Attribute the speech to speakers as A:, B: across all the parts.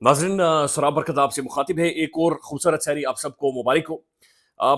A: नाज़रीन, सराब बरकत आपसे मुखातिब है। एक और खूबसूरत सैरी आप सबको मुबारक हो।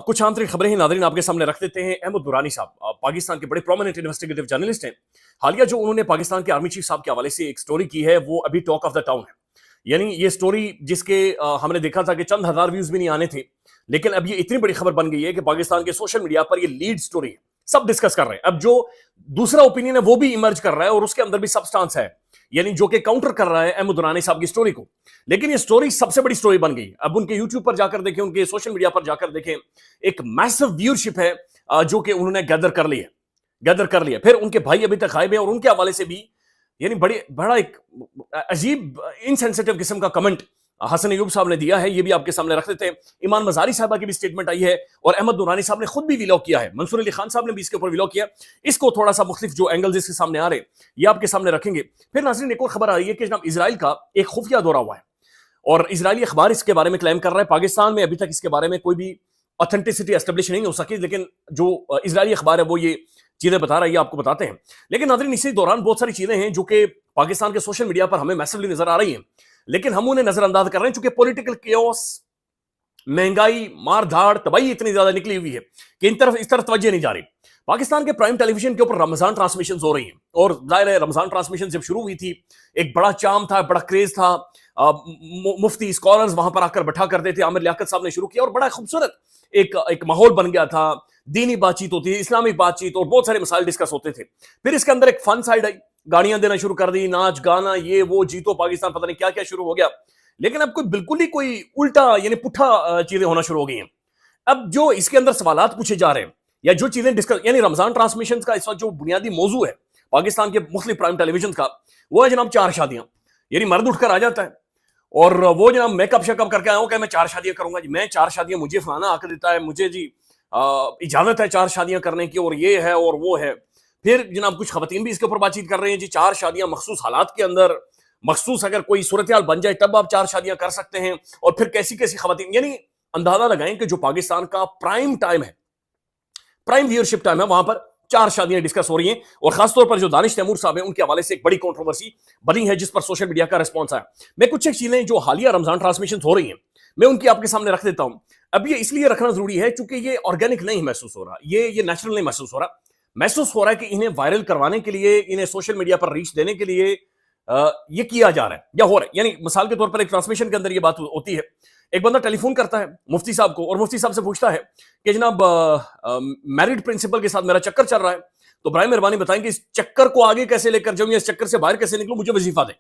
A: कुछ आंतरिक खबरें हैं नाज़रीन आपके सामने रख देते हैं। अहमद दुरानी साहब पाकिस्तान के बड़े प्रोमिनेंट इन्वेस्टिगेटिव जर्नलिस्ट हैं। हालिया जो उन्होंने पाकिस्तान के आर्मी चीफ साहब के हवाले से एक स्टोरी की है, वो अभी टॉक ऑफ द टाउन है। यानी ये स्टोरी जिसके हमने देखा था कि चंद हजार व्यूज भी नहीं आने थे, लेकिन अब ये इतनी बड़ी खबर बन गई है कि पाकिस्तान के सोशल मीडिया पर ये लीड स्टोरी है। सब डिस्कस कर रहे हैं। अब जो दूसरा ओपिनियन है वो भी इमर्ज कर रहा है और उसके अंदर भी सबस्टांस है, यानी जो कि काउंटर कर रहा है अहमद दुरानी साहब की स्टोरी को। लेकिन ये स्टोरी सबसे बड़ी स्टोरी बन गई। अब उनके यूट्यूब पर जाकर देखें, उनके सोशल मीडिया पर जाकर देखें, एक मैसिव व्यूअरशिप है जो कि उन्होंने गैदर कर लिया। फिर उनके भाई अभी तक गायब है और उनके हवाले से भी यानी बड़ा एक अजीब इनसेंसिटिव किस्म का कमेंट हसन अयूब साहब ने दिया है। ये भी आपके सामने रख देते हैं। ईमान मजारी साहबा की भी स्टेटमेंट आई है और अहमद दुरानी साहब ने खुद भी विलॉग किया है। मंसूर अली खान साहब ने भी इसके ऊपर विलॉग किया। इसको थोड़ा सा मुख्तलिफ जो एंगल्स इसके सामने आ रहे हैं ये आपके सामने रखेंगे। फिर नाज़रीन एक और खबर आ रही है कि जनाब इजराइल का एक खुफिया दौरा हुआ है और इजरायली अखबार इसके बारे में क्लेम कर रहा है। पाकिस्तान में अभी तक इसके बारे में कोई भी ऑथेंटिसिटी एस्टेब्लिश नहीं हो सकी, लेकिन जो इजरायली अखबार है वो ये चीजें बता रहा है, ये आपको बताते हैं। लेकिन नाज़रीन इसी दौरान बहुत सारी चीजें हैं जो कि पाकिस्तान के सोशल मीडिया पर हमें मैसिवली नजर आ रही हैं, लेकिन हम उन्हें नजरअंदाज कर रहे हैं चूंकि पॉलिटिकल केओस, महंगाई, मार धाड़, तबाही इतनी ज्यादा निकली हुई है कि इस तरफ तवज्जो नहीं जा रही। पाकिस्तान के प्राइम टेलीविजन के ऊपर रमजान ट्रांसमिशन हो रही हैं और जाहिर है रमजान ट्रांसमिशन जब शुरू हुई थी एक बड़ा चाम था, बड़ा क्रेज था। मुफ्ती स्कॉलर्स वहां पर आकर बैठा करते थे। आमिर लियाकत साहब ने शुरू किया और बड़ा खूबसूरत एक माहौल बन गया था। दीनी बातचीत होती थी, इस्लामिक बातचीत और बहुत सारे मसाइल डिस्कस होते थे। फिर इसके अंदर एक फन साइड आई, गाड़ियां देना शुरू कर दी, नाच गाना, ये वो, जीतो पाकिस्तान, पता नहीं क्या क्या शुरू हो गया। लेकिन अब बिल्कुल ही कोई उल्टा यानी पुट्ठा चीजें होना शुरू हो गई हैं। अब जो इसके अंदर सवालात पूछे जा रहे हैं या जो चीजें डिस्कस, यानी रमजान ट्रांसमिशन का इस वक्त जो बुनियादी मौजू है पाकिस्तान के मुख्तलिफ प्राइम टेलीविजन का, वो है जनाब 4 शादियां। यानी मर्द उठकर आ जाता है और वो जनाब मेकअप शेकअप करके आया हूं कि मैं 4 शादियां करूंगा जी, मैं 4 शादियां, मुझे फलाना आकर देता है, मुझे जी इजाजत है 4 शादियां करने की और ये है और वो है। फिर जनाब कुछ खवातीन भी इसके ऊपर बातचीत कर रहे हैं जी, 4 शादियां मखसूस हालात के अंदर, मखसूस अगर कोई सूरत हाल बन जाए तब आप 4 शादियां कर सकते हैं। और फिर कैसी कैसी खवातीन, यानी अंदाजा लगाएं कि जो पाकिस्तान का प्राइम टाइम है, प्राइम व्यूअरशिप टाइम है, वहां पर 4 शादियां डिस्कस हो रही हैं। और खासतौर पर जो दानिश तैमूर साहब हैं उनके हवाले से एक बड़ी कंट्रोवर्सी बनी है जिस पर सोशल मीडिया का रिस्पॉन्स आया। मैं कुछ एक चीजें जो हालिया रमजान ट्रांसमिशन हो रही हैं मैं उनकी आपके सामने रख देता हूं। अब ये इसलिए रखना जरूरी है क्योंकि ये ऑर्गेनिक नहीं महसूस हो रहा, ये नेचुरल नहीं महसूस हो रहा। महसूस हो रहा है कि इन्हें वायरल करवाने के लिए, इन्हें सोशल मीडिया पर रीच देने के लिए ये किया जा रहा है या हो रहा है। यानी मिसाल के तौर पर एक ट्रांसमिशन के अंदर ये बात होती है, एक बंदा टेलीफोन करता है मुफ्ती साहब को और मुफ्ती साहब से पूछता है कि जनाब मैरिड प्रिंसिपल के साथ मेरा चक्कर चल रहा है, तो बराए मेहरबानी बताएं कि इस चक्कर को आगे कैसे लेकर जाऊं या इस चक्कर से बाहर कैसे निकलूं, मुझे वजीफा दें।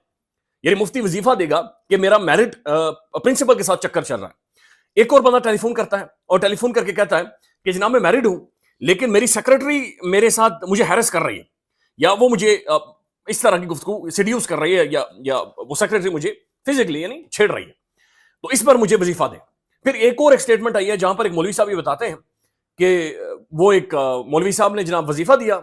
A: यानी मुफ्ती वजीफा देगा कि मेरा मैरिड प्रिंसिपल के साथ चक्कर चल रहा है। एक और बंदा टेलीफोन करता है और टेलीफोन करके कहता है कि जनाब मैं मैरिड हूं लेकिन मेरी सेक्रेटरी मेरे साथ मुझे हैरेस कर रही है या वो मुझे इस तरह की गुफ्तगू सेड्यूस कर रही है या वो सेक्रेटरी मुझे फिजिकली यानी छेड़ रही है, तो इस पर मुझे वजीफा दें। फिर एक और एक स्टेटमेंट आई है जहां पर एक मौलवी साहब ये बताते हैं कि वो एक मौलवी साहब ने जनाब वजीफा दिया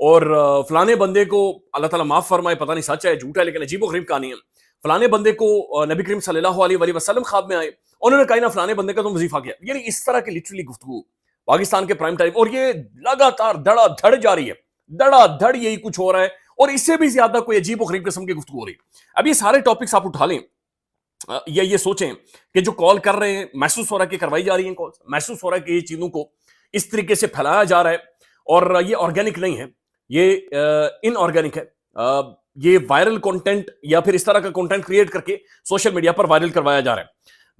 A: और फलाने बंदे को अल्लाह ताला माफ फरमाए, पता नहीं सच है झूठ है लेकिन अजीब गरीब कहानी है, फलाने बंदे को नबी करीम सल्लल्लाहु अलैहि वसल्लम ख्वाब में आए, उन्होंने कहा ना फलाने बंदे का तुम वजीफा किया। यानी इस तरह की लिटरली गुफ्तगू पाकिस्तान के प्राइम टाइम, और ये लगातार धड़ाधड़ जारी है, धड़ाधड़ यही कुछ हो रहा है और इससे भी ज्यादा कोई अजीब गरीब किस्म की गुफ्तगू हो रही है। अब ये सारे टॉपिक्स आप उठा लें या ये सोचें कि जो कॉल कर रहे हैं महसूस हो रहा है कि करवाई जा रही है कॉल, महसूस हो रहा है कि ये चीजों को इस तरीके से फैलाया जा रहा है और ये ऑर्गेनिक नहीं है, ये इनऑर्गेनिक है। ये वायरल कंटेंट या फिर इस तरह का कंटेंट क्रिएट करके सोशल मीडिया पर वायरल करवाया जा रहा है।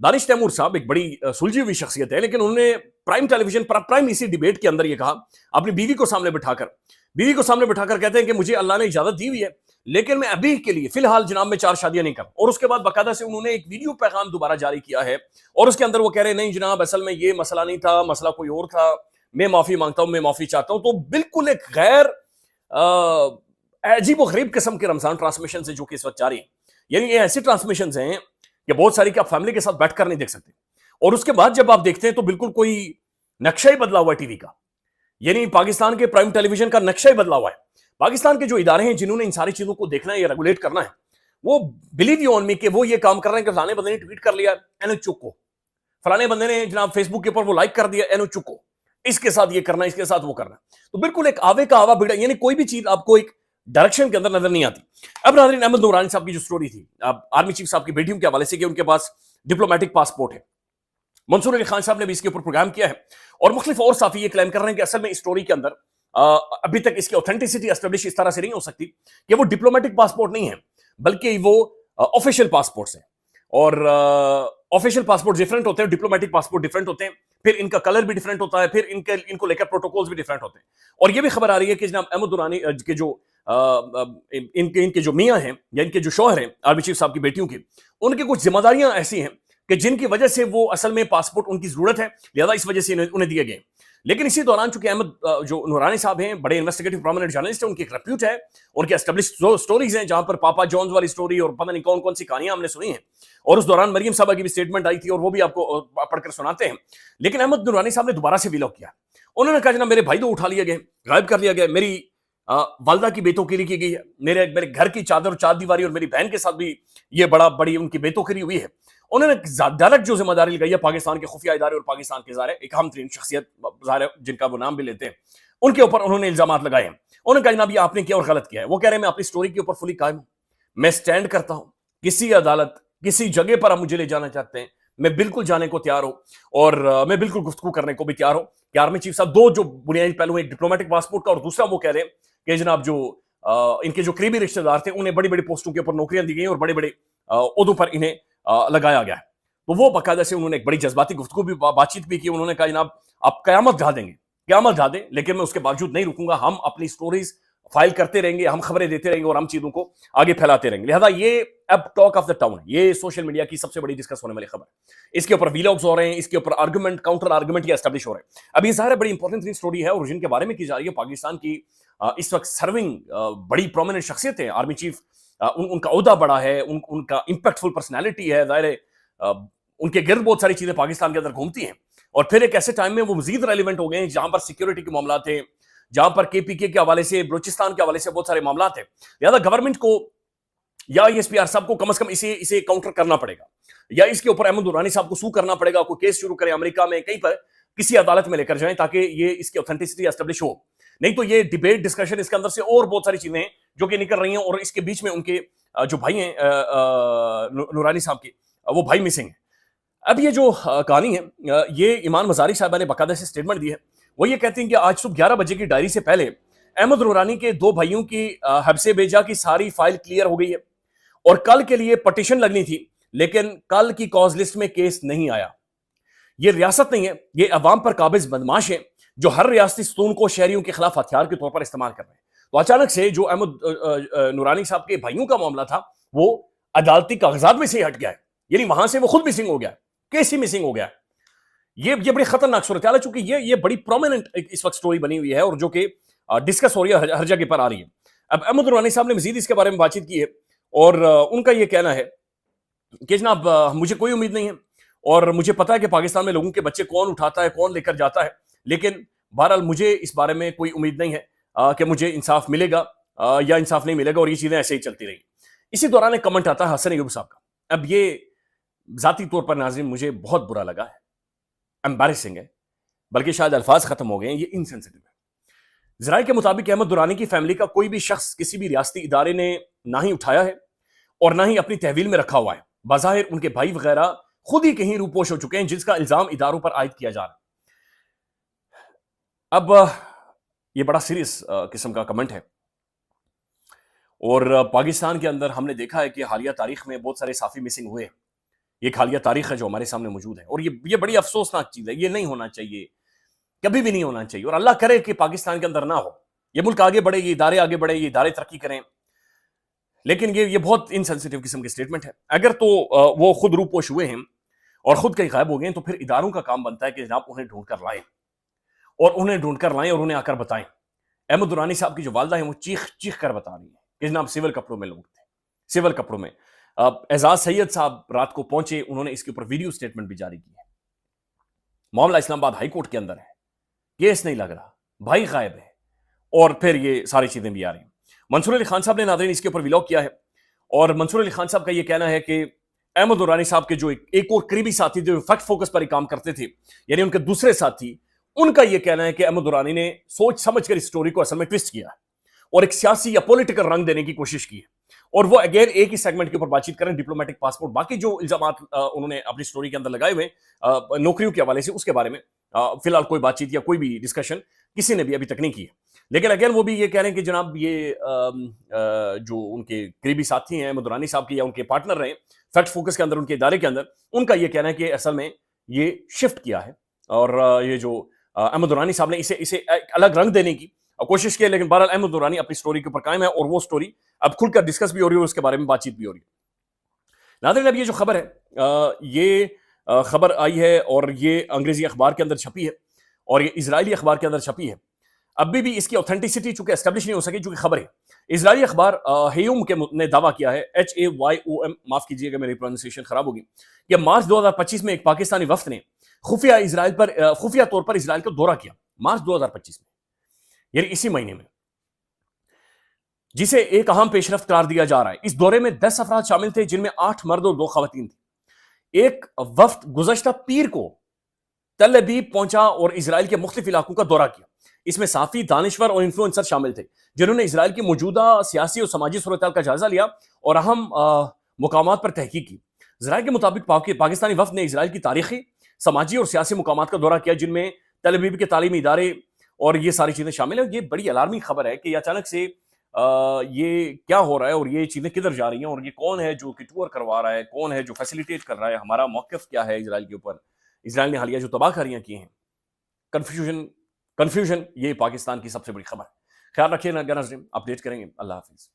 A: दानिश तैमूर साहब एक बड़ी सुलझी हुई शख्सियत है, लेकिन उन्होंने प्राइम टेलीविजन पर प्राइम इसी डिबेट के अंदर ये कहा, अपनी बीवी को सामने बिठाकर कहते हैं कि मुझे अल्लाह ने इजाजत दी हुई है लेकिन मैं अभी के लिए फिलहाल जनाब में 4 शादियां नहीं कर। और उसके बाद बाकायदा से उन्होंने एक वीडियो पैगाम दोबारा जारी किया है और उसके अंदर वो कह रहे हैं नहीं जनाब असल में ये मसला नहीं था, मसला कोई और था, मैं माफी मांगता हूं, मैं माफी चाहता हूं। तो बिल्कुल एक गैर अजीब गरीब किस्म के रमजान ट्रांसमिशन से जो कि इस वक्त जारी है। यानी ये ऐसे ट्रांसमिशन हैं कि बहुत सारी कि आप फैमिली के साथ बैठकर नहीं देख सकते और उसके बाद जब आप देखते हैं तो बिल्कुल कोई नक्शा ही बदला हुआ है टीवी का, यानी पाकिस्तान के प्राइम टेलीविजन का नक्शा ही बदला हुआ है। पाकिस्तान के जो इदारे हैं जिन्होंने इन सारी चीजों को देखना है या रेगुलेट करना है, वो बिलीव यू ऑन मी कि वो ये काम कर रहे हैं कि फलाने बंदे ने ट्वीट कर लिया एनो चुको, फलाने बंदे ने जनाब फेसबुक के ऊपर वो लाइक कर दिया एनो चुको, इसके साथ ये करना, इसके साथ वो करना। तो बिल्कुल एक आवे का आवा बिड़ा, यानी कोई भी चीज आपको एक डायरेक्शन के अंदर नजर नहीं आती। अब नाज़रीन, अहमद नूरानी साहब की जो स्टोरी थी आर्मी चीफ साहब की बेटियों के हवाले से कि उनके पास डिप्लोमेटिक पासपोर्ट है, मंसूर अली खान साहब ने भी इसके ऊपर प्रोग्राम किया है और मुख्तलिफ और साथी ये क्लेम कर रहे हैं कि असल में इस स्टोरी के अंदर अभी तक इसकी ऑथेंटिसिटी एस्टेब्लिश इस तरह से नहीं हो सकती कि वो डिप्लोमेटिक पासपोर्ट नहीं है, बल्कि वो ऑफिशियल पासपोर्ट्स हैं। और ऑफिशियल पासपोर्ट डिफरेंट होते हैं, डिप्लोमेटिक पासपोर्ट डिफरेंट होते हैं, फिर इनका कलर भी डिफरेंट होता है, फिर इनको लेकर प्रोटोकॉल्स भी डिफरेंट होते हैं। और ये भी खबर आ रही है कि जनाब अहमद दुरानी के जो इनके जो मियाँ हैं या इनके जो शौहर हैं आर्मी चीफ साहब की बेटियों की, उनकी कुछ जिम्मेदारियां ऐसी हैं कि जिनकी वजह से वो असल में पासपोर्ट उनकी जरूरत है, लिहाजा इस वजह से उन्हें दिए गए। लेकिन इसी दौरान चूंकि अहमद जो नूरानी साहब हैं बड़े इन्वेस्टिगेटिव प्रोमिनेंट जर्नलिस्ट हैं, उनकी एक रेप्यूट है, उनकी एस्टेब्लिश स्टोरीज हैं, जहां पर पापा जॉन्स वाली स्टोरी और पता नहीं कौन कौन सी कहानियां हमने सुनी हैं। और उस दौरान मरियम साहबा की भी स्टेटमेंट आई थी और वो भी आपको पढ़कर सुनाते हैं। लेकिन अहमद नूरानी साहब ने दोबारा से विलॉग किया। उन्होंने कहा जनाब मेरे भाई तो उठा लिए गए, गायब कर लिया गया, मेरी वालदा की बेतौकीरी की गई है, मेरे घर की चादर चार दीवारी और मेरी बहन के साथ भी ये बड़ी उनकी बेतौकीरी हुई है। उन्होंने डायरेक्ट जो जिम्मेदारी लगाई है पाकिस्तान के खुफिया इदारे और पाकिस्तान के ज़ाहिर एक अहम तरीन शख्सियत ज़ाहिर जिनका वो नाम भी लेते हैं, उनके ऊपर उन्होंने इल्जाम लगाए हैं। उन्होंने कहा जनाब ये आपने किया और गलत किया है। वो कह रहे हैं मैं अपनी स्टोरी के ऊपर फुली कायम हूँ, मैं स्टैंड करता हूँ, किसी अदालत किसी जगह पर आप मुझे ले जाना चाहते हैं मैं बिल्कुल जाने को तैयार हूं और मैं बिल्कुल गुफ्तगू करने को भी तैयार हूं। कि आर्मी चीफ साहब दो जो बुनियादी पहलू एक डिप्लोमेटिक पासपोर्ट का और दूसरा वो कह रहे हैं कि जनाब जो इनके जो करीबी रिश्तेदार थे उन्हें बड़ी बड़ी पोस्टों के ऊपर नौकरियां दी गई और बड़े बड़े ओहदों पर इन्हें लगाया गया है। तो वो बाकायदा से उन्होंने एक बड़ी जज्बाती गुफ्तगू भी बातचीत भी की। उन्होंने कहा जनाब आप कयामत ढा देंगे, कयामत ढा दें, लेकिन मैं उसके बावजूद नहीं रुकूंगा, हम अपनी स्टोरीज फाइल करते रहेंगे, हम खबरें देते रहेंगे और हम चीजों को आगे फैलाते रहेंगे। लिहाजा ये अब टॉक ऑफ द टाउन है, ये सोशल मीडिया की सबसे बड़ी डिस्कस होने वाली खबर। इसके ऊपर वीलॉग्स हो रहे हैं, इसके ऊपर आर्गुमेंट काउंटर आर्गुमेंट एस्टेब्लिश हो रहे हैं। अब ये ज़ाहिर बड़ी इंपॉर्टेंट स्टोरी है और जिनके बारे में की जा रही है पाकिस्तान की इस वक्त सर्विंग बड़ी प्रोमिनेंट शख्सियत है आर्मी चीफ, उनका ओहदा बड़ा है, उनका इंपैक्टफुल पर्सनैलिटी है, ज़ाहिर उनके गिर्द बहुत सारी चीजें पाकिस्तान के अंदर घूमती हैं। और फिर एक ऐसे टाइम में वो मजीद रेलिवेंट हो गए हैं जहां पर सिक्योरिटी के मामला थे, जहां पर केपीके के हवाले से बलूचिस्तान के हवाले से बहुत सारे मामला थे। लिहाजा गवर्नमेंट को या ISPR साहब को कम से कम इसे काउंटर करना पड़ेगा या इसके ऊपर अहमद दुरानी साहब को सू करना पड़ेगा, कोई केस शुरू करें अमेरिका में, कहीं पर किसी अदालत में लेकर जाएं ताकि ये इसकी ऑथेंटिसिटी एस्टेब्लिश हो। नहीं तो ये डिबेट डिस्कशन इसके अंदर से और बहुत सारी चीजें जो कि निकल रही हैं और इसके बीच में उनके जो भाई हैं नूरानी साहब के, वो भाई मिसिंग है। अब ये जो कहानी है ये ईमान मजारी साहबा ने बाकायदा से स्टेटमेंट दी है। वो ये कहते हैं कि आज सुबह 11 बजे की डायरी से पहले अहमद नूरानी के दो भाइयों की हब्से भेजा की सारी फाइल क्लियर हो गई है और कल के लिए पटिशन लगनी थी, लेकिन कल की कॉज लिस्ट में केस नहीं आया। ये रियासत नहीं है, ये अवाम पर काबिज बदमाश है जो हर रियासती सतून को शहरियों के खिलाफ हथियार के तौर पर इस्तेमाल कर रहे हैं। तो अचानक से जो अहमद नूरानी साहब के भाइयों का मामला था वो अदालती कागजात में से हट गया है, यानी वहां से वो खुद मिसिंग हो गया, केस ही मिसिंग हो गया। ये बड़ी खतरनाक सूरत है, चूंकि ये बड़ी प्रोमिनेंट इस वक्त स्टोरी बनी हुई है और जो कि डिस्कस हो रही है, हर जगह पर आ रही है। अब अहमद नूरानी साहब ने मजीद इसके बारे में बातचीत की है और उनका ये कहना है कि जनाब मुझे कोई उम्मीद नहीं है और मुझे पता है कि पाकिस्तान में लोगों के बच्चे कौन उठाता है, कौन लेकर जाता है, लेकिन बहरहाल मुझे इस बारे में कोई उम्मीद नहीं है कि मुझे इंसाफ मिलेगा या इंसाफ नहीं मिलेगा और ये चीजें ऐसे ही चलती रही। इसी दौरान एक कमेंट आता है हसन अय्यूब साहब का। अब ये जाती तौर पर नाज़रीन मुझे बहुत बुरा लगा है, एम्बैरेसिंग है, बल्कि शायद अल्फाज खत्म हो गए हैं, ये इनसेंसिटिव है। ज़राए के मुताबिक अहमद दुरानी की फैमिली का कोई भी शख्स किसी भी रियासती इदारे ने ना ही उठाया है और ना ही अपनी तहवील में रखा हुआ है। बज़ाहिर उनके भाई वगैरह खुद ही कहीं रूपोश हो चुके हैं जिसका इल्जाम इदारों पर आयद किया जा रहा है। अब ये बड़ा सीरियस किस्म का कमेंट है और पाकिस्तान के अंदर हमने देखा है कि हालिया तारीख में बहुत सारे साफी मिसिंग हुए। ये एक हालिया तारीख है जो हमारे सामने मौजूद है और ये बड़ी अफसोसनाक चीज़ है। ये नहीं होना चाहिए, कभी भी नहीं होना चाहिए और अल्लाह करे कि पाकिस्तान के अंदर ना हो। ये मुल्क आगे बढ़े, ये इदारे आगे बढ़े, ये इदारे तरक्की करें, लेकिन ये बहुत इनसेंसिटिव किस्म की स्टेटमेंट है। अगर तो वो खुद रूपोश हुए हैं और खुद कहीं गायब हो गए हैं तो फिर इदारों का काम बनता है कि जनाब उन्हें ढूंढ कर लाएं और उन्हें आकर बताएं। अहमद दुरानी साहब की जो वालदा है वो चीख चीख कर बता रही है कि जनाब सिविल कपड़ों में लोग थे, सिविल कपड़ों में। एजाज सैयद साहब रात को पहुंचे, उन्होंने इसके ऊपर वीडियो स्टेटमेंट भी जारी की है। मामला इस्लामाबाद हाई कोर्ट के अंदर है, केस नहीं लग रहा, भाई गायब है और फिर ये सारी चीजें भी आ रही हैं। मंसूर अली खान साहब ने नाज़रीन इसके ऊपर व्लॉग किया है और मंसूर अली खान साहब का ये कहना है कि अहमद दुरानी साहब के जो एक और करीबी साथी जो फैक्ट फोकस पर ही काम करते थे, यानी उनके दूसरे साथी, उनका यह कहना है कि अहमद दुरानी ने सोच समझ कर इस स्टोरी को असल में ट्विस्ट किया اور ایک سیاسی یا پولیٹیکل رنگ دینے کی کوشش کی ہے. اور وہ اگین ایک ہی سیگمنٹ کے اوپر بات چیت کریں, ڈپلومیٹک پاسپورٹ, باقی جو الزامات انہوں نے اپنی سٹوری کے اندر لگائے ہوئے نوکریوں کے حوالے سے, اس کے بارے میں فی الحال کوئی بات چیت یا کوئی بھی ڈسکشن کسی نے بھی ابھی تک نہیں کی ہے. لیکن اگین وہ بھی یہ کہہ رہے ہیں کہ جناب یہ جو ان کے قریبی ساتھی ہیں احمد درانی صاحب کے یا ان کے پارٹنر رہے فیکٹ فوکس کے اندر, ان کے ادارے کے اندر, ان کا یہ کہنا ہے کہ اصل میں یہ شفٹ کیا ہے, اور یہ جو احمد درانی صاحب نے اسے ایک الگ رنگ دینے کی کوشش کی ہے. لیکن بہرحال احمد درانی اپنی سٹوری کے اوپر قائم ہے, اور وہ سٹوری اب کھل کر ڈسکس بھی ہو رہی ہے اور اس کے بارے میں بات چیت بھی ہو رہی ہے. ناظرین, اب یہ جو خبر ہے یہ خبر آئی ہے اور یہ انگریزی اخبار کے اندر چھپی ہے اور یہ اسرائیلی اخبار کے اندر چھپی ہے. ابھی بھی اس کی اوتھینٹسٹی چونکہ اسٹیبلش نہیں ہو سکی چونکہ خبر ہے. اسرائیلی اخبار ہیوم نے دعویٰ کیا ہے, HAYOM, معاف کیجیے گا میری پروننسیشن خراب ہوگی, کہ مارچ 2025 میں ایک پاکستانی وفد نے خفیہ طور پر اسرائیل کا دورہ کیا. مارچ 2025 میں, یعنی اسی مہینے میں, جسے ایک اہم پیش رفت قرار دیا جا رہا ہے. اس دورے میں 10 افراد شامل تھے جن میں 8 مرد اور 2 خواتین تھیں. ایک وفد گزشتہ پیر کو تل ابیب پہنچا اور اسرائیل کے مختلف علاقوں کا دورہ کیا. اس میں صحافی, دانشور اور انفلوئنسر شامل تھے جنہوں نے اسرائیل کی موجودہ سیاسی اور سماجی صورتحال کا جائزہ لیا اور اہم مقامات پر تحقیق کی. ذرائع کے مطابق پاکستانی وفد نے اسرائیل کی تاریخی, سماجی اور سیاسی مقامات کا دورہ کیا جن میں تل ابیب کے تعلیمی ادارے اور یہ ساری چیزیں شامل ہیں. یہ بڑی الارمنگ خبر ہے کہ اچانک سے یہ کیا ہو رہا ہے اور یہ چیزیں کدھر جا رہی ہیں, اور یہ کون ہے جو ٹور کروا رہا ہے, کون ہے جو فیسیلیٹیٹ کر رہا ہے, ہمارا موقف کیا ہے اسرائیل کے اوپر. اسرائیل نے حالیہ جو تباہ کاریاں کی ہیں, کنفیوژن, یہ پاکستان کی سب سے بڑی خبر ہے. خیال رکھیے ناظرین, اپڈیٹ کریں گے. اللہ حافظ.